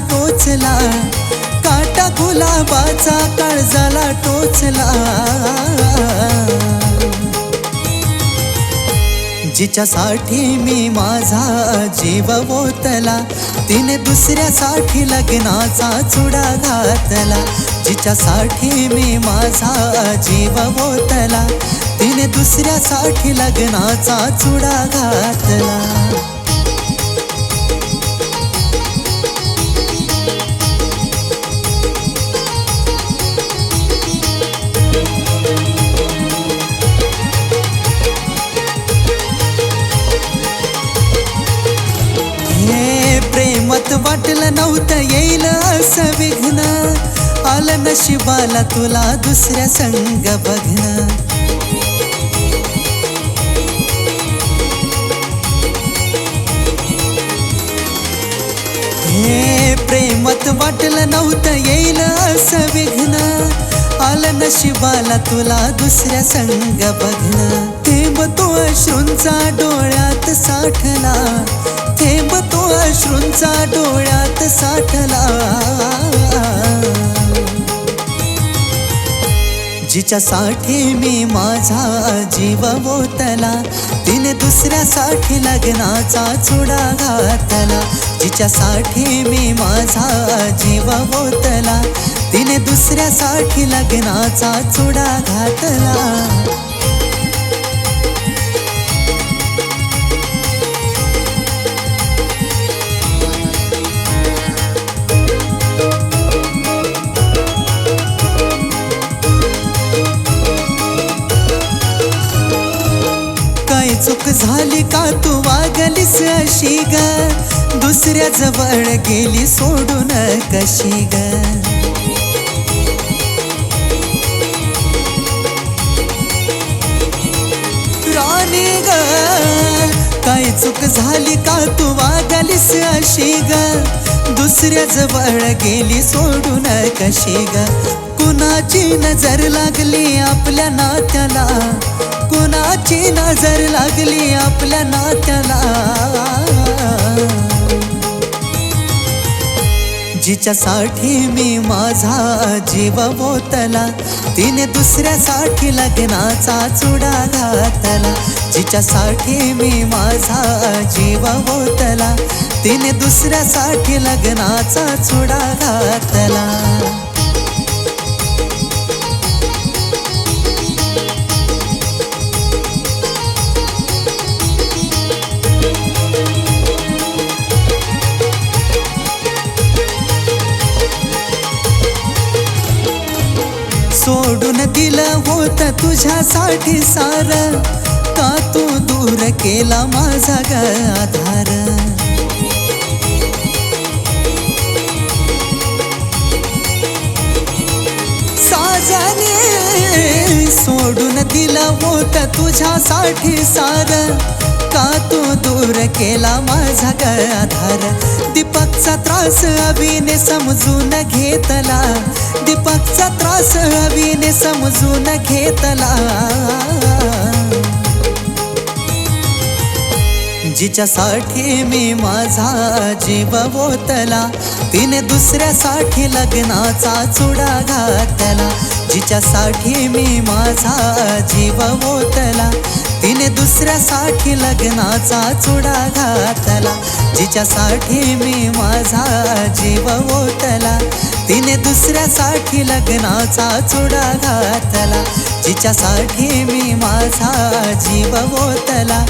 टोचला, काटा गुलाबाचा काळजाला टोचला. जिच्यासाठी मी माझा जीव ओतला, तिने दुसऱ्यासाठी लग्नाचा चुडा घातला. जिच्यासाठी मी माझा जीव ओतला, तिने दुसऱ्यासाठी लग्नाचा चुडा घातला. प्रेमात वाटलं नव्हतं येईल असं विघ्न, आलं नशिबाला तुला दुसऱ्या संग बघणं. प्रेमात वाटलं नव्हतं येईल असं विघ्न, आलं नशिबाला तुला दुसऱ्या संग बघणं. थेंब तो अश्रूंचा डोळ्यात साठला, थेंब तो अश्रूंचा डोळ्यात साठला. जिच्यासाठी मी माझा जीव ओतला, तिने दुसऱ्यासाठी लग्नाचा चुडा घातला. जिच्यासाठी मी माझा जीव ओतला, तिने दुसऱ्यासाठी लग्नाचा चुडा घातला. चूक झाली का तू वागलीस अशी ग, दुसऱ्या जवळ गेली सोडून कशी ग. राणी ग, काय चूक झाली का तू वागलीस अशी ग, दुसऱ्या जवळ गेली सोडून कशी ग. कुणाची नजर लागली आपल्या नात्याला, कुणाची नजर लागली आपल्या नात्याला. जिच्यासाठी मी माझा जीव ओतला, तिने दुसऱ्यासाठी लग्नाचा चुडा घातला. जिच्यासाठी मी माझा जीव ओतला, तिने दुसऱ्यासाठी लग्नाचा चुडा घातला. सोडून दिलं होतं तुझ्यासाठी सार, का तू दूर केला माझा ग आधार. साजाने सोडून दिलं होतं तुझ्यासाठी सार, का तू दूर केला माझा ग आधार. दीपकचा त्रास अभिने समजून घेतला, दीपकचा त्रास अभिने समजून घेतला. जिच्यासाठी मी माझा जीव ओतला, तिने दुसऱ्यासाठी लग्नाचा चुडा घातला. जिच्यासाठी मी माझा जीव ओतला, तिने दुसऱ्यासाठी लग्नाचा चुडा घातला. जिच्यासाठी मी माझा जीव ओतला, तिने दुसऱ्यासाठी लग्नाचा चुडा घातला. जिच्यासाठी मी माझा जीव ओतला,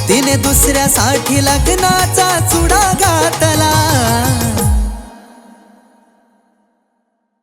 तिने दुसऱ्यासाठी लग्नाचा चुडा घातला.